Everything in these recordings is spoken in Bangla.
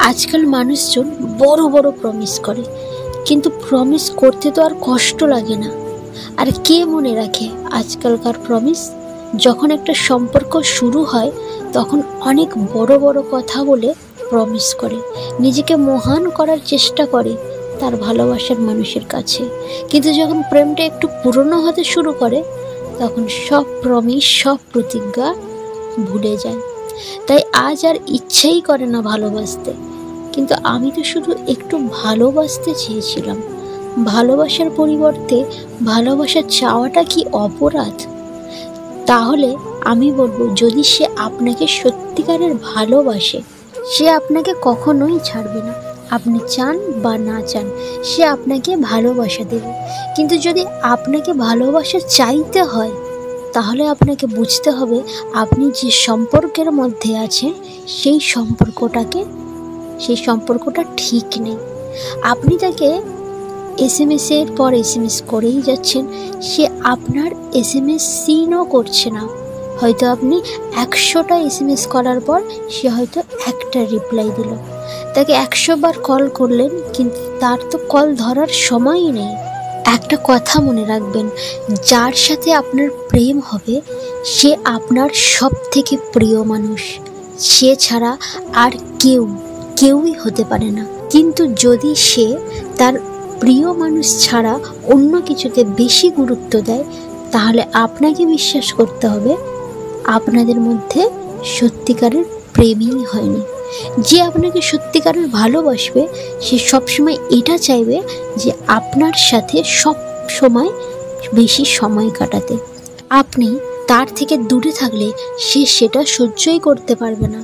আজকাল মানুষজন বড় বড় প্রমিস করে, কিন্তু প্রমিস করতে তো আর কষ্ট লাগে না। আর কে মনে রাখে আজকালকার প্রমিস? যখন একটা সম্পর্ক শুরু হয় তখন অনেক বড় বড় কথা বলে প্রমিস করে, নিজেকে মহান করার চেষ্টা করে তার ভালোবাসার মানুষের কাছে। কিন্তু যখন প্রেমটা একটু পুরনো হতে শুরু করে তখন সব প্রমিস, সব প্রতিজ্ঞা ভুলে যায়। তাই আজ আর ইচ্ছাই করে না ভালোবাসতে। কিন্তু আমি তো শুধু একটু ভালোবাসতে চেয়েছিলাম। ভালোবাসার পরিবর্তে ভালোবাসা চাওয়াটা কি অপরাধ? তাহলে আমি বলবো, যদি সে আপনাকে সত্যিকারের ভালোবাসে, সে আপনাকে কখনোই ছাড়বে না। আপনি চান বা না চান, সে আপনাকে ভালোবাসা দেবে। কিন্তু যদি আপনাকে ভালোবাসা চাইতে হয়, তাহলে আপনাকে বুঝতে হবে আপনি যে সম্পর্কের মধ্যে আছেন সেই সম্পর্কটা ঠিক নেই। আপনি তাকে এসএমএসের পর এসএমএস করেই যাচ্ছেন, সে আপনার এসএমএস সিনও করছে না। হয়তো আপনি 100টা এসএমএস করার পর সে হয়তো একটা রিপ্লাই দিল। তাকে 100 বার কল করলেন, কিন্তু তার তো কল ধরার সময়ই নেই। একটা কথা মনে রাখবেন, যার সাথে আপনার প্রেম হবে সে আপনার সব থেকে প্রিয় মানুষ। সে ছাড়া আর কেউই হতে পারে না। কিন্তু যদি সে তার প্রিয় মানুষ ছাড়া অন্য কিছুতে বেশি গুরুত্ব দেয়, তাহলে আপনাকে বিশ্বাস করতে হবে আপনাদের মধ্যে সত্যিকারের প্রেমই হয়নি। যে আপনাকে সত্যিকারের ভালোবাসবে সে সবসময় এটা চাইবে যে আপনার সাথে সব সময় বেশি সময় কাটাতে। আপনি তার থেকে দূরে থাকলে সে সেটা সহ্যই করতে পারবে না।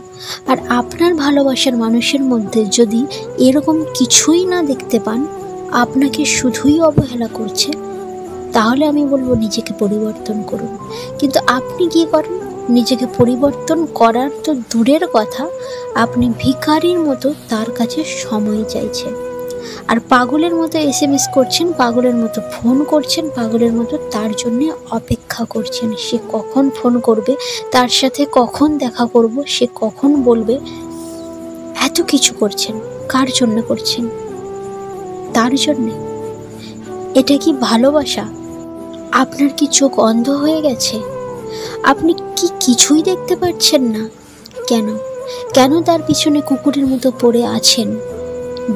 আর আপনার ভালোবাসার মানুষের মধ্যে যদি এরকম কিছুই না দেখতে পান, আপনাকে শুধুই অবহেলা করছে, তাহলে আমি বলবো নিজেকে পরিবর্তন করুন। কিন্তু আপনি কি করেন? নিজেকে পরিবর্তন করার তো দূরের কথা, আপনি ভিখারির মতো তার কাছে সময় চাইছেন। আর পাগলের মতো এসএমএস করছেন, পাগলের মতো ফোন করছেন, পাগলের মতো তার জন্য অপেক্ষা করছেন সে কখন ফোন করবে, তার সাথে কখন দেখা করব, সে কখন বলবে। এত কিছু করছেন, কার জন্য করছেন? তার জন্যে। এটা কি ভালোবাসা? আপনার কি চোখ অন্ধ হয়ে গেছে? আপনি কি কিছুই দেখতে পাচ্ছেন না? কেন তার পিছনে কুকুরের মতো পড়ে আছেন,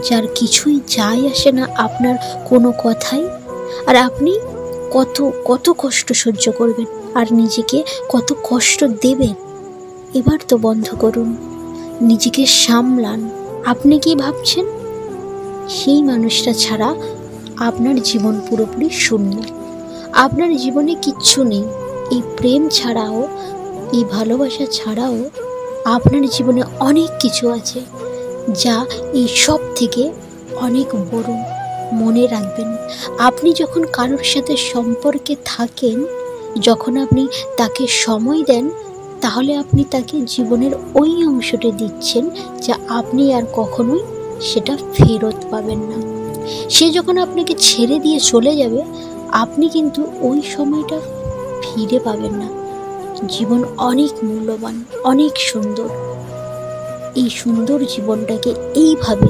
যার কিছুই যায় আসে না আপনার কোনো কথাই? আর আপনি কত কষ্ট সহ্য করবেন আর নিজেকে কত কষ্ট দেবেন? এবার তো বন্ধ করুন, নিজেকে সামলান। আপনি কি ভাবছেন? সেই মানুষটা ছাড়া আপনার জীবন পুরোপুরি শূন্য। আপনার জীবনে কিচ্ছু নেই। এই প্রেম ছাড়াও, এই ভালোবাসা ছাড়াও আপনার জীবনে অনেক কিছু আছে, যা এই সব থেকে অনেক বড়। মনে রাখবেন, আপনি যখন কারোর সাথে সম্পর্কে থাকেন, যখন আপনি তাকে সময় দেন, তাহলে আপনি তাকে জীবনের ওই অংশটা দিচ্ছেন যা আপনি আর কখনোই সেটা ফেরত পাবেন না। সে যখন আপনাকে ছেড়ে দিয়ে চলে যাবে, আপনি কিন্তু ওই সময়টা ফিরে পাবেন না। জীবন অনেক মূল্যবান, অনেক সুন্দর। এই সুন্দর জীবনটাকে এইভাবে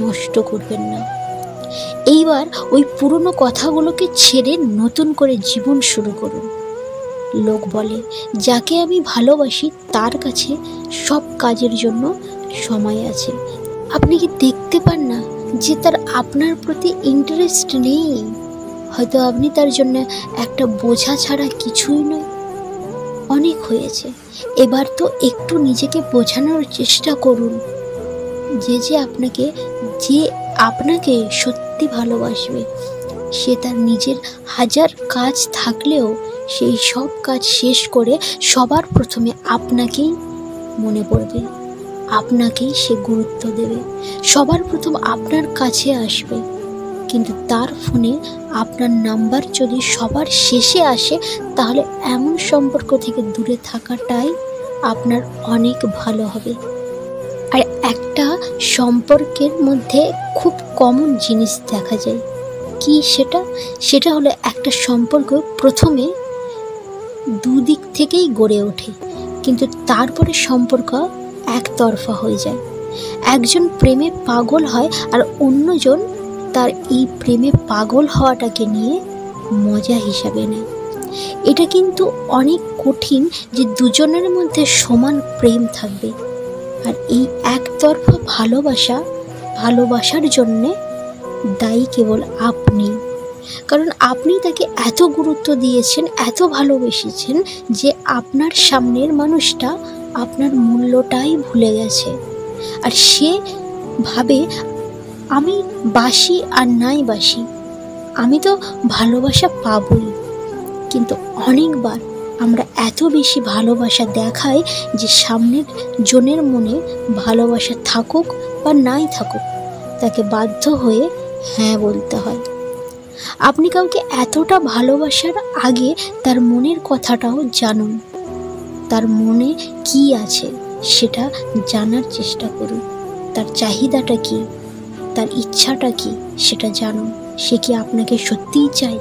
নষ্ট করবেন না। এইবার ওই পুরনো কথাগুলোকে ছেড়ে নতুন করে জীবন শুরু করুন। লোক বলে, যাকে আমি ভালোবাসি তার কাছে সব কাজের জন্য সময় আছে। আপনি কি দেখতে পান না যে তার আপনার প্রতি ইন্টারেস্ট নেই? হয়তো আপনি তার জন্য একটা বোঝা ছাড়া কিছুই নয়। অনেক হয়েছে, এবার তো একটু নিজেকে বোঝানোর চেষ্টা করুন যে আপনাকে সত্যি ভালোবাসবে, সে তার নিজের হাজার কাজ থাকলেও সেই সব কাজ শেষ করে সবার প্রথমে আপনাকেই মনে পড়বে, আপনাকেই সে গুরুত্ব দেবে, সবার প্রথম আপনার কাছে আসবে। কিন্তু তার ফোনে আপনার নাম্বার যদি সবার শেষে আসে, তাহলে এমন সম্পর্ক থেকে দূরে থাকাটাই আপনার অনেক ভালো হবে। আর একটা সম্পর্কের মধ্যে খুব কমন জিনিস দেখা যায়, কি সেটা হলো একটা সম্পর্ক প্রথমে দুদিক থেকেই গড়ে ওঠে, কিন্তু তারপরে সম্পর্ক একতরফা হয়ে যায়। একজন প্রেমে পাগল হয় আর অন্যজন তার এই প্রেমে পাগল হওয়াটাকে নিয়ে মজা হিসাবে নেয়। এটা কিন্তু অনেক কঠিন যে দুজনের মধ্যে সমান প্রেম থাকবে। আর এই একতরফা ভালোবাসার জন্যে দায়ী কেবল আপনি। কারণ আপনি তাকে এত গুরুত্ব দিয়েছেন, এত ভালোবেসেছেন যে আপনার সামনের মানুষটা আপনার মূল্যটাই ভুলে গেছে। আর সে ভাবে আমি বাসি আর নাই বাসি, আমি তো ভালোবাসা পাবই। কিন্তু অনেকবার আমরা এত বেশি ভালোবাসা দেখাই যে সামনের জনের মনে ভালোবাসা থাকুক বা নাই থাকুক, তাকে বাধ্য হয়ে হ্যাঁ বলতে হয়। আপনি কাউকে এতটা ভালোবাসার আগে তার মনের কথাটাও জানুন। তার মনে কি আছে সেটা জানার চেষ্টা করুন। তার চাহিদাটা কি, তার ইচ্ছাটা কি সেটা জানুন। সে কি আপনাকে সত্যিই চায়?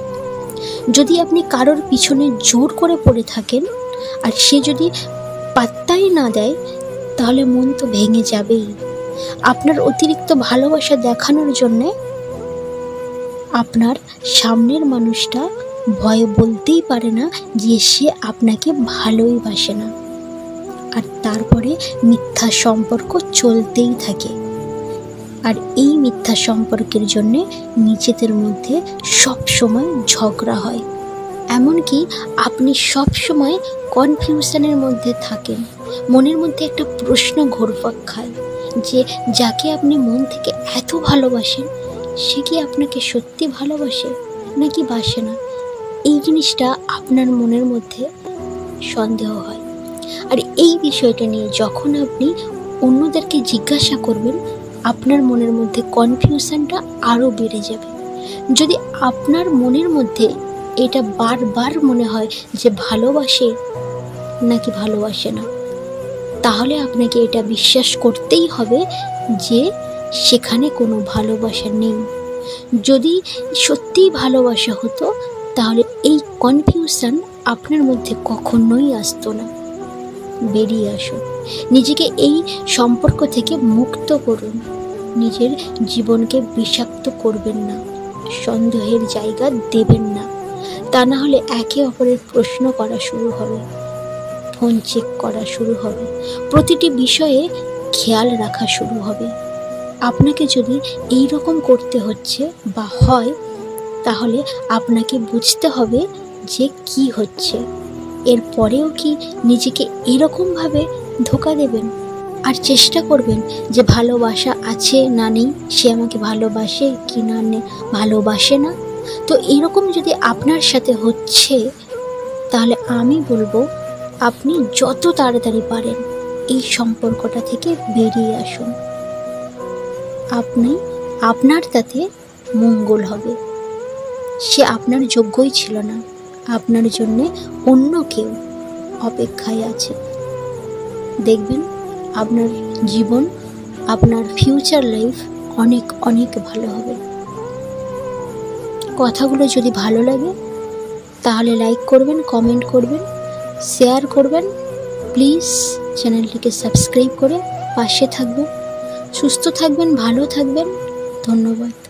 যদি আপনি কারোর পিছনে জোর করে পড়ে থাকেন আর সে যদি পাত্তাই না দেয়, তাহলে মন তো ভেঙে যাবেই। আপনার অতিরিক্ত ভালোবাসা দেখানোর জন্যে আপনার সামনের মানুষটা ভয়ে বলতেই পারে না যে সে আপনাকে ভালোই বাসে না। আর তারপরে মিথ্যা সম্পর্ক চলতেই থাকে। আর এই মিথ্যা সম্পর্কের জন্যে নিজেদের মধ্যে সব সময় ঝগড়া হয়। এমনকি আপনি সব সময় কনফিউশনের মধ্যে থাকেন। মনের মধ্যে একটা প্রশ্ন ঘুরপাক খায় যে যাকে আপনি মন থেকে এত ভালোবাসেন সে কি আপনাকে সত্যি ভালোবাসে নাকি বাসে না। এই জিনিসটা আপনার মনের মধ্যে সন্দেহ হয়। আর এই বিষয়টা নিয়ে যখন আপনি অন্যদেরকে জিজ্ঞাসা করবেন, আপনার মনের মধ্যে কনফিউশনটা আরও বেড়ে যাবে। যদি আপনার মনের মধ্যে এটা বারবার মনে হয় যে ভালোবাসে নাকি ভালোবাসে না, তাহলে আপনাকে এটা বিশ্বাস করতেই হবে যে সেখানে কোনো ভালোবাসা নেই। যদি সত্যিই ভালোবাসা হতো তাহলে এই কনফিউশন আপনার মধ্যে কখনোই আসতো না। বেরিয়ে আসুন, নিজেকে এই সম্পর্ক থেকে মুক্ত করুন। নিজের জীবনকে বিষাক্ত করবেন না, সন্দেহের জায়গা দেবেন না। তা না হলে একে অপরের প্রশ্ন করা শুরু হবে, ফোন চেক করা শুরু হবে, প্রতিটি বিষয়ে খেয়াল রাখা শুরু হবে। আপনাকে যদি এই রকম করতে হচ্ছে বা হয়, তাহলে আপনাকে বুঝতে হবে যে কি হচ্ছে। এরপরেও কি নিজেকে এরকমভাবে ধোঁকা দেবেন? আর চেষ্টা করবেন যে ভালোবাসা আছে না নেই, সে আমাকে ভালোবাসে কি না ভালোবাসে না। তো এরকম যদি আপনার সাথে হচ্ছে, তাহলে আমি বলবো আপনি যত তাড়াতাড়ি পারেন এই সম্পর্কটা থেকে বেরিয়ে আসুন। আপনার তাতে মঙ্গল হবে। সে আপনার যোগ্যই ছিল না, আপনার জন্যে অন্য কেউ অপেক্ষায় আছে। দেখবেন আপনার জীবন, আপনার ফিউচার লাইফ অনেক অনেক ভালো হবে। কথাগুলো যদি ভালো লাগে তাহলে লাইক করবেন, কমেন্ট করবেন, শেয়ার করবেন। প্লিজ চ্যানেলটিকে সাবস্ক্রাইব করে পাশে থাকবেন। সুস্থ থাকবেন, ভালো থাকবেন। ধন্যবাদ।